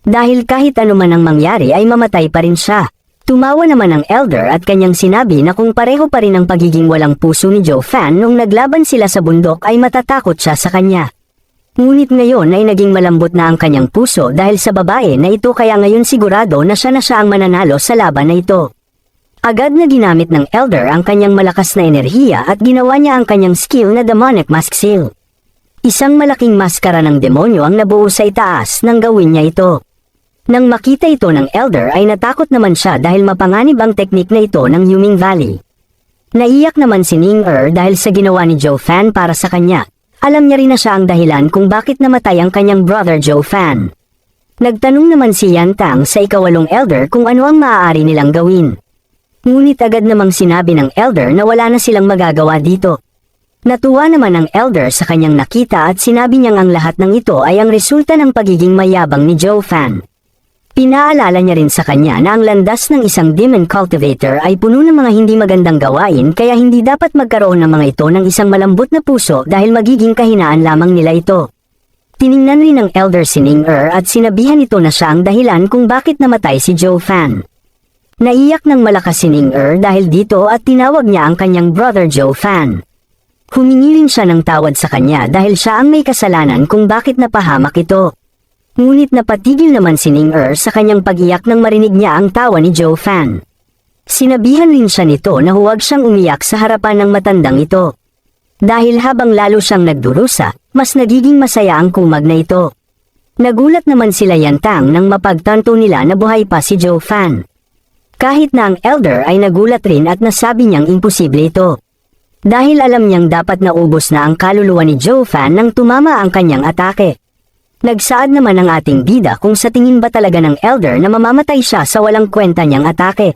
Dahil kahit ano man ang mangyari ay mamatay pa rin siya. Tumawa naman ang elder at kanyang sinabi na kung pareho pa rin ang pagiging walang puso ni Joe Fan nung naglaban sila sa bundok ay matatakot siya sa kanya. Ngunit ngayon ay naging malambot na ang kanyang puso dahil sa babae na ito kaya ngayon sigurado na siya ang mananalo sa laban na ito. Agad na ginamit ng elder ang kanyang malakas na enerhiya at ginawa niya ang kanyang skill na Demonic Mask Seal. Isang malaking maskara ng demonyo ang nabuo sa itaas nang gawin niya ito. Nang makita ito ng elder ay natakot naman siya dahil mapanganib ang teknik na ito ng Yuming Valley. Naiyak naman si Ning-er dahil sa ginawa ni Joe Fan para sa kanya. Alam niya rin na siya ang dahilan kung bakit namatay ang kanyang brother Joe Fan. Nagtanong naman si Yan Tang sa ikawalong elder kung ano ang maaari nilang gawin. Ngunit agad namang sinabi ng elder na wala na silang magagawa dito. Natuwa naman ang elder sa kanyang nakita at sinabi niyang ang lahat ng ito ay ang resulta ng pagiging mayabang ni Joe Fan. Pinaalala niya rin sa kanya na ang landas ng isang demon cultivator ay puno ng mga hindi magandang gawain kaya hindi dapat magkaroon ng mga ito ng isang malambot na puso dahil magiging kahinaan lamang nila ito. Tiningnan rin ng elder si Ning-er at sinabihan ito na siya ang dahilan kung bakit namatay si Joe Fan. Naiyak ng malakas si Ning-er dahil dito at tinawag niya ang kanyang brother Joe Fan. Humingi rin siya ng tawad sa kanya dahil siya ang may kasalanan kung bakit napahamak ito. Ngunit napatigil naman si Ning-er sa kanyang pag-iyak nang marinig niya ang tawa ni Joe Fan. Sinabihan rin siya nito na huwag siyang umiyak sa harapan ng matandang ito. Dahil habang lalo siyang nagdurusa, mas nagiging masaya ang kumag na ito. Nagulat naman sila Yan Tang nang mapagtanto nila na buhay pa si Joe Fan. Kahit na ang elder ay nagulat rin at nasabi niyang imposible ito. Dahil alam niyang dapat naubos na ang kaluluwa ni Joe Fan nang tumama ang kanyang atake. Nagsaad naman ang ating bida kung sa tingin ba talaga ng elder na mamamatay siya sa walang kwenta niyang atake.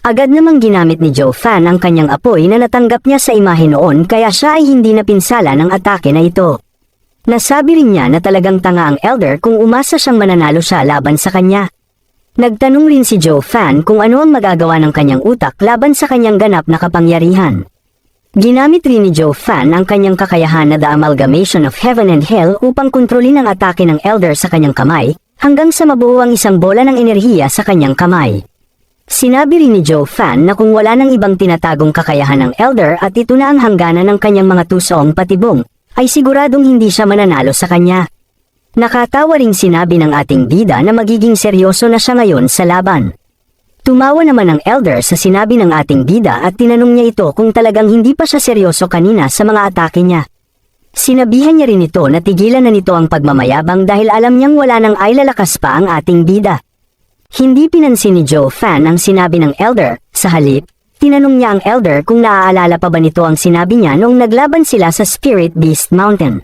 Agad namang ginamit ni Joe Fan ang kanyang apoy na natanggap niya sa imahe noon kaya siya ay hindi napinsala ng atake na ito. Nasabi rin niya na talagang tanga ang elder kung umasa siyang mananalo siya laban sa kanya. Nagtanong rin si Joe Fan kung ano ang magagawa ng kanyang utak laban sa kanyang ganap na kapangyarihan. Ginamit rin ni Joe Fan ang kanyang kakayahan na The Amalgamation of Heaven and Hell upang kontrolin ang atake ng elder sa kanyang kamay, hanggang sa mabuo ang isang bola ng enerhiya sa kanyang kamay. Sinabi rin ni Joe Fan na kung wala nang ibang tinatagong kakayahan ng Elder at ito na ang hangganan ng kanyang mga tusoong patibong, ay siguradong hindi siya mananalo sa kanya. Nakatawa ring sinabi ng ating bida na magiging seryoso na siya ngayon sa laban. Tumawa naman ang Elder sa sinabi ng ating bida at tinanong niya ito kung talagang hindi pa siya seryoso kanina sa mga atake niya. Sinabihan niya rin ito na tigilan na nito ang pagmamayabang dahil alam niyang wala nang ay lalakas pa ang ating bida. Hindi pinansin ni Joe Fan ang sinabi ng Elder, sa halip, tinanong niya ang Elder kung naaalala pa ba nito ang sinabi niya noong naglaban sila sa Spirit Beast Mountain.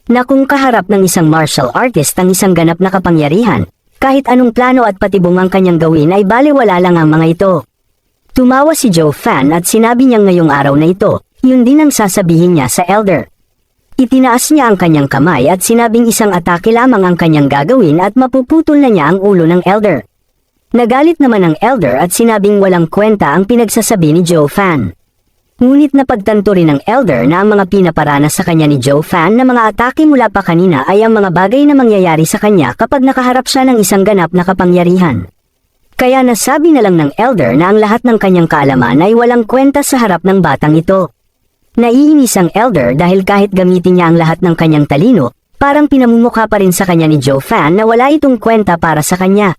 Na kung kaharap ng isang martial artist ang isang ganap na kapangyarihan, kahit anong plano at patibong ang kanyang gawin ay baliwala lang ang mga ito. Tumawa si Joe Fan at sinabi niyang ngayong araw na ito, yun din ang sasabihin niya sa Elder. Itinaas niya ang kanyang kamay at sinabing isang atake lamang ang kanyang gagawin at mapuputol na niya ang ulo ng Elder. Nagalit naman ang Elder at sinabing walang kwenta ang pinagsasabi ni Joe Fan. Ngunit napagtanto rin ng Elder na ang mga pinaparanas sa kanya ni Joe Fan na mga atake mula pa kanina ay ang mga bagay na mangyayari sa kanya kapag nakaharap siya ng isang ganap na kapangyarihan. Kaya nasabi na lang ng Elder na ang lahat ng kanyang kaalaman ay walang kwenta sa harap ng batang ito. Naiinis ang Elder dahil kahit gamitin niya ang lahat ng kanyang talino, parang pinamumukha pa rin sa kanya ni Joe Fan na wala itong kwenta para sa kanya.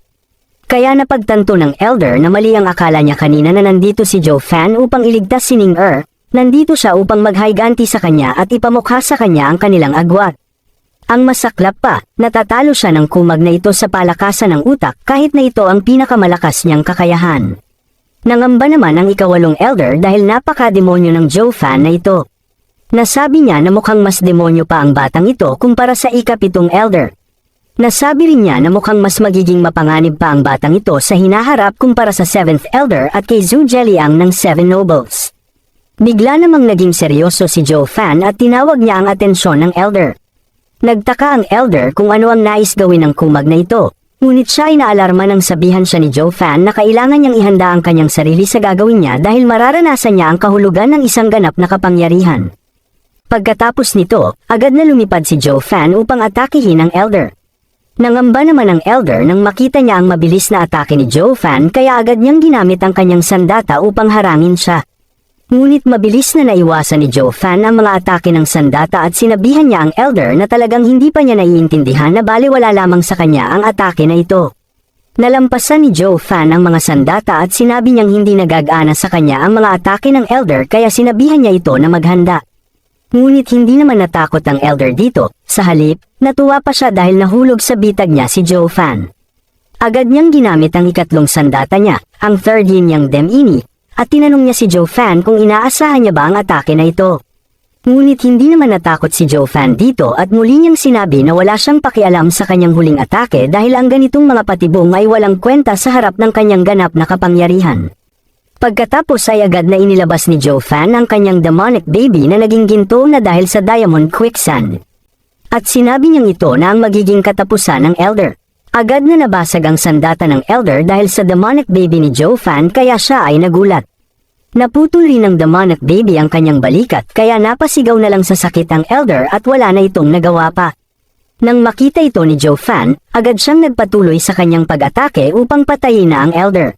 Kaya napagtanto ng Elder na mali ang akala niya kanina na nandito si Joe Fan upang iligtas si Ning-er, nandito siya upang maghayganti sa kanya at ipamukha sa kanya ang kanilang agwat. Ang masaklap pa, natatalo siya ng kumag na ito sa palakasan ng utak kahit na ito ang pinakamalakas niyang kakayahan. Nangamba naman ang ikawalong Elder dahil napaka-demonyo ng Joe Fan na ito. Nasabi niya na mukhang mas demonyo pa ang batang ito kumpara sa ikapitong Elder. Nasabi rin niya na mukhang mas magiging mapanganib pa ang batang ito sa hinaharap kumpara sa 7th Elder at kay Zhu Zheliang ng 7 Nobles. Bigla namang naging seryoso si Joe Fan at tinawag niya ang atensyon ng Elder. Nagtaka ang Elder kung ano ang nais gawin ng kumag na ito, ngunit siya ay naalarma nang sabihan siya ni Joe Fan na kailangan niyang ihanda ang kanyang sarili sa gagawin niya dahil mararanasan niya ang kahulugan ng isang ganap na kapangyarihan. Pagkatapos nito, agad na lumipad si Joe Fan upang atakihin ang Elder. Nangamba naman ang Elder nang makita niya ang mabilis na atake ni Joe Fan kaya agad niyang ginamit ang kanyang sandata upang harangin siya. Ngunit mabilis na naiwasan ni Joe Fan ang mga atake ng sandata at sinabihan niya ang Elder na talagang hindi pa niya naiintindihan na baliwala lamang sa kanya ang atake na ito. Nalampasan ni Joe Fan ang mga sandata at sinabi niyang hindi nagagana sa kanya ang mga atake ng Elder kaya sinabihan niya ito na maghanda. Ngunit hindi naman natakot ang Elder dito, sa halip, natuwa pa siya dahil nahulog sa bitag niya si Joe Fan. Agad niyang ginamit ang ikatlong sandata niya, ang third yin yang dem ini, at tinanong niya si Joe Fan kung inaasahan niya ba ang atake na ito. Ngunit hindi naman natakot si Joe Fan dito at muli niyang sinabi na wala siyang pakialam sa kanyang huling atake dahil ang ganitong mga patibong ay walang kwenta sa harap ng kanyang ganap na kapangyarihan. Pagkatapos ay agad na inilabas ni Joe Fan ang kanyang demonic baby na naging ginto na dahil sa Diamond Quicksand. At sinabi niyang ito na ang magiging katapusan ng Elder. Agad na nabasag ang sandata ng Elder dahil sa demonic baby ni Joe Fan kaya siya ay nagulat. Naputol rin ng demonic baby ang kanyang balikat kaya napasigaw na lang sa sakit ang Elder at wala na itong nagawa pa. Nang makita ito ni Joe Fan, agad siyang nagpatuloy sa kanyang pag-atake upang patayin na ang Elder.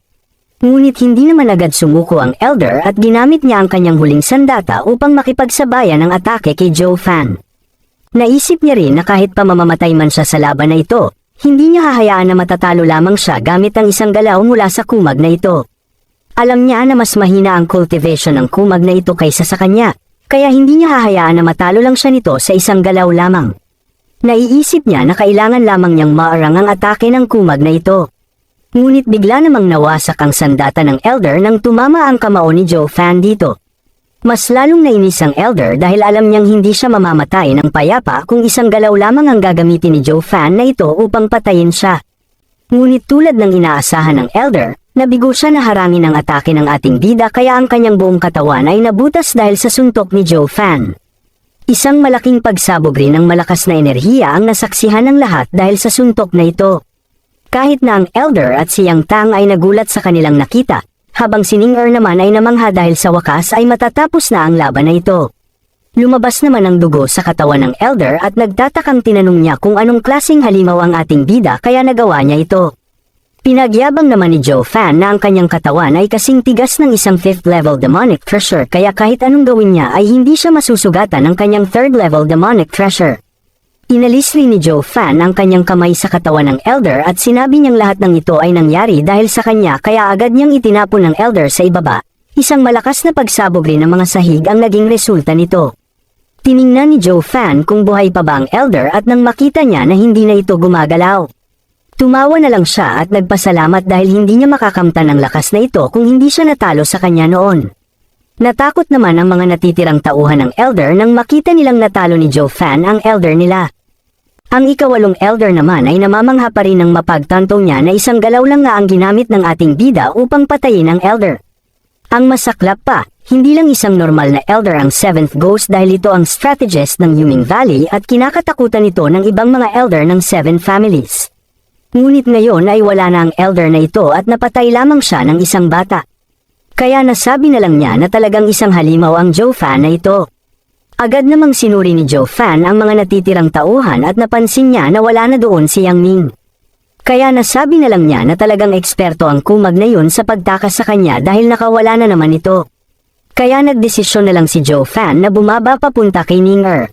Ngunit hindi naman agad sumuko ang Elder at ginamit niya ang kanyang huling sandata upang makipagsabayan ng atake kay Joe Fan. Naisip niya rin na kahit pa mamamatay man siya sa laban na ito, hindi niya hahayaan na matatalo lamang siya gamit ang isang galaw mula sa kumag na ito. Alam niya na mas mahina ang cultivation ng kumag na ito kaysa sa kanya, kaya hindi niya hahayaan na matalo lang siya nito sa isang galaw lamang. Naiisip niya na kailangan lamang niyang maarang ang atake ng kumag na ito. Ngunit bigla namang nawasak ang sandata ng Elder nang tumama ang kamao ni Joe Fan dito. Mas lalong nainis ang Elder dahil alam niyang hindi siya mamamatay ng payapa kung isang galaw lamang ang gagamitin ni Joe Fan na ito upang patayin siya. Ngunit tulad ng inaasahan ng Elder, nabigo siya na harangin ang atake ng ating bida kaya ang kanyang buong katawan ay nabutas dahil sa suntok ni Joe Fan. Isang malaking pagsabog rin ng malakas na enerhiya ang nasaksihan ng lahat dahil sa suntok na ito. Kahit na ang Elder at si Yang Tang ay nagulat sa kanilang nakita, habang si Ning-er naman ay namangha dahil sa wakas ay matatapos na ang laban na ito. Lumabas naman ang dugo sa katawan ng Elder at nagtatakang tinanong niya kung anong klaseng halimaw ang ating bida kaya nagawa niya ito. Pinagyabang naman ni Joe Fan na ang kanyang katawan ay kasing tigas ng isang 5th level demonic treasure kaya kahit anong gawin niya ay hindi siya masusugatan ng kanyang 3rd level demonic treasure. Inalis rin ni Joe Fan ang kanyang kamay sa katawan ng Elder at sinabi niyang lahat ng ito ay nangyari dahil sa kanya kaya agad niyang itinapon ng Elder sa ibaba. Isang malakas na pagsabog rin ng mga sahig ang naging resulta nito. Tiningnan ni Joe Fan kung buhay pa ba ang Elder at nang makita niya na hindi na ito gumagalaw. Tumawa na lang siya at nagpasalamat dahil hindi niya makakamtan ang lakas na ito kung hindi siya natalo sa kanya noon. Natakot naman ang mga natitirang tauhan ng Elder nang makita nilang natalo ni Joe Fan ang Elder nila. Ang ikawalong Elder naman ay namamangha pa rin ng mapagtanto niya na isang galaw lang nga ang ginamit ng ating bida upang patayin ang Elder. Ang masaklap pa, hindi lang isang normal na Elder ang 7th Ghost dahil ito ang strategist ng Yuming Valley at kinakatakutan ito ng ibang mga Elder ng 7 families. Ngunit ngayon ay wala na ang Elder na ito at napatay lamang siya ng isang bata. Kaya nasabi na lang niya na talagang isang halimaw ang Joe Fan na ito. Agad namang sinuri ni Joe Fan ang mga natitirang tauhan at napansin niya na wala na doon si Yang Ming. Kaya nasabi na lang niya na talagang eksperto ang kumag na yun sa pagtakas sa kanya dahil nakawala na naman ito. Kaya nagdesisyon na lang si Joe Fan na bumaba papunta kay Ning Er.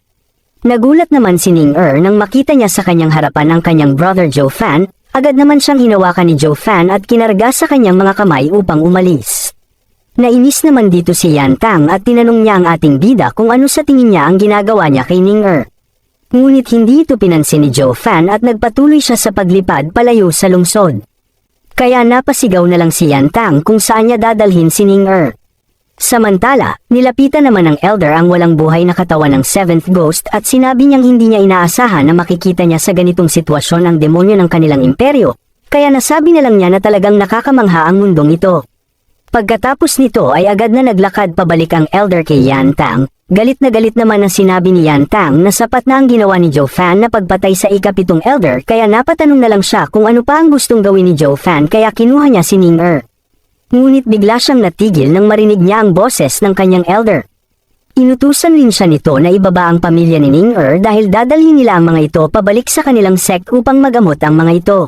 Nagulat naman si Ning Er nang makita niya sa kanyang harapan ang kanyang brother Joe Fan, agad naman siyang hinawakan ni Joe Fan at kinarga sa kanyang mga kamay upang umalis. Nainis naman dito si Yan Tang at tinanong niya ang ating bida kung ano sa tingin niya ang ginagawa niya kay Ning Er. Ngunit hindi ito pinansin ni Joe Fan at nagpatuloy siya sa paglipad palayo sa lungsod. Kaya napasigaw na lang si Yan Tang kung saan niya dadalhin si Ning Er. Samantala, nilapitan naman ng Elder ang walang buhay na katawan ng 7th Ghost at sinabi niyang hindi niya inaasahan na makikita niya sa ganitong sitwasyon ang demonyo ng kanilang imperyo, kaya nasabi na lang niya na talagang nakakamangha ang mundong ito. Pagkatapos nito ay agad na naglakad pabalik ang Elder kay Yan Tang. Galit na galit naman ang sinabi ni Yan Tang na sapat na ang ginawa ni Joe Fan na pagpatay sa ikapitong Elder kaya napatanong na lang siya kung ano pa ang gustong gawin ni Joe Fan kaya kinuha niya si Ning Er. Ngunit bigla siyang natigil nang marinig niya ang boses ng kanyang Elder. Inutusan rin siya nito na ibaba ang pamilya ni Ning Er dahil dadalhin nila ang mga ito pabalik sa kanilang sect upang magamot ang mga ito.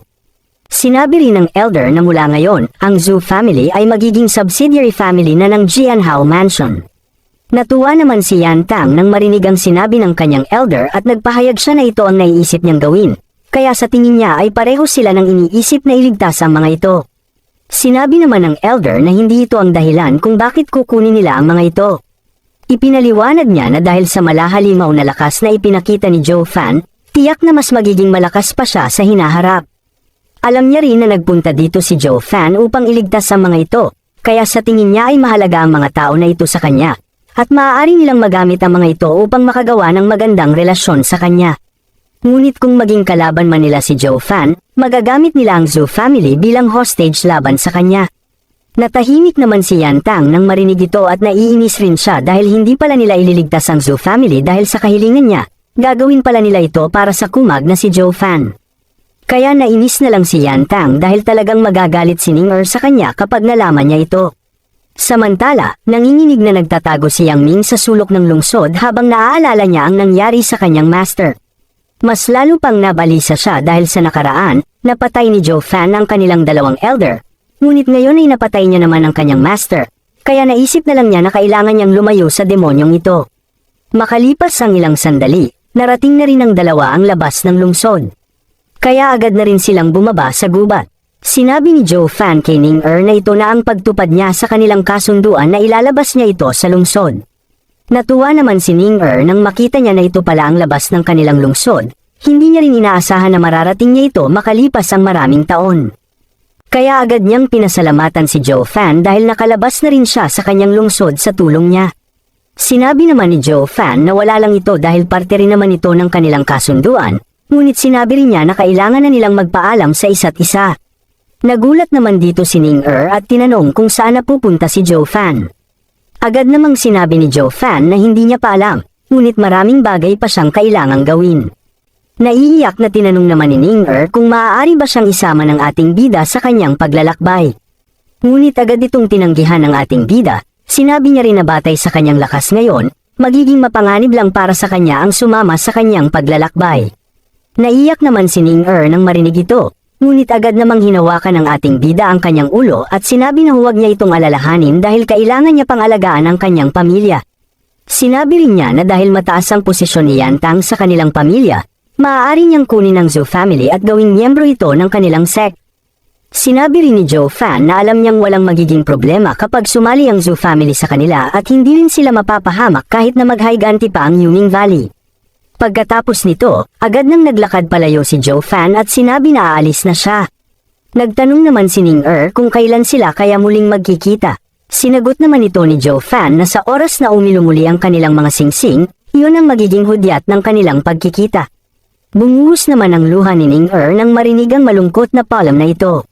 Sinabi rin ng Elder na mula ngayon, ang Zhu family ay magiging subsidiary family na ng Jianhao Mansion. Natuwa naman si Yan Tang nang marinig ang sinabi ng kanyang Elder at nagpahayag siya na ito ang naiisip niyang gawin, kaya sa tingin niya ay pareho sila ng iniisip na iligtas ang mga ito. Sinabi naman ng Elder na hindi ito ang dahilan kung bakit kukunin nila ang mga ito. Ipinaliwanag niya na dahil sa malahalimaw na lakas na ipinakita ni Joe Fan, tiyak na mas magiging malakas pa siya sa hinaharap. Alam niya rin na nagpunta dito si Joe Fan upang iligtas ang mga ito, kaya sa tingin niya ay mahalaga ang mga tao na ito sa kanya, at maaari nilang magamit ang mga ito upang makagawa ng magandang relasyon sa kanya. Ngunit kung maging kalaban man nila si Joe Fan, magagamit nila ang Zhu family bilang hostage laban sa kanya. Natahimik naman si Yan Tang nang marinig ito at naiinis rin siya dahil hindi pala nila ililigtas ang Zhu family dahil sa kahilingan niya, gagawin pala nila ito para sa kumag na si Joe Fan. Kaya nainis na lang si Yan Tang dahil talagang magagalit si Ning Er sa kanya kapag nalaman niya ito. Samantala, nanginginig na nagtatago si Yang Ming sa sulok ng lungsod habang naaalala niya ang nangyari sa kanyang master. Mas lalo pang nabalisa siya dahil sa nakaraan, napatay ni Joe Fan ang kanilang dalawang Elder, ngunit ngayon ay napatay niya naman ang kanyang master, kaya naisip na lang niya na kailangan niyang lumayo sa demonyong ito. Makalipas ang ilang sandali, narating na rin ng dalawa ang labas ng lungsod. Kaya agad na rin silang bumaba sa gubat. Sinabi ni Joe Fan kay Ning Er na ito na ang pagtupad niya sa kanilang kasunduan na ilalabas niya ito sa lungsod. Natuwa naman si Ning Er nang makita niya na ito pala ang labas ng kanilang lungsod. Hindi niya rin inaasahan na mararating niya ito makalipas ang maraming taon. Kaya agad niyang pinasalamatan si Joe Fan dahil nakalabas na rin siya sa kanyang lungsod sa tulong niya. Sinabi naman ni Joe Fan na wala lang ito dahil parte rin naman ito ng kanilang kasunduan. Ngunit sinabi rin niya na kailangan na nilang magpaalam sa isa't isa. Nagulat naman dito si Ning Er at tinanong kung saan napupunta si Joe Fan. Agad namang sinabi ni Joe Fan na hindi niya pa alam, ngunit maraming bagay pa siyang kailangang gawin. Naiiyak na tinanong naman ni Ning Er kung maaari ba siyang isama ng ating bida sa kanyang paglalakbay. Ngunit agad itong tinanggihan ng ating bida, sinabi niya rin na batay sa kanyang lakas ngayon, magiging mapanganib lang para sa kanya ang sumama sa kanyang paglalakbay. Naiyak naman si Ning Er nang marinig ito, Ngunit agad namang hinawakan ng ating bida ang kanyang ulo at sinabi na huwag niya itong alalahanin dahil kailangan niya pang alagaan ang kanyang pamilya. Sinabi rin niya na dahil mataas ang posisyon ni Yantang sa kanilang pamilya, maaari niyang kunin ang Zhou family at gawing miyembro ito ng kanilang sect. Sinabi rin ni Zhou Fan na alam niyang walang magiging problema kapag sumali ang Zhou family sa kanila at hindi rin sila mapapahamak kahit na mag-haiganti pa ang Yuning Valley. Pagkatapos nito, agad nang naglakad palayo si Zhou Fan at sinabi na aalis na siya. Nagtanong naman si Ning kung kailan sila kaya muling magkikita. Sinagot naman ito ni Zhou Fan na sa oras na umilumuli ang kanilang mga singsing, iyon ang magiging hudyat ng kanilang pagkikita. Bumuhos naman ang luha ni Ning nang marinig ang malungkot na palam na ito.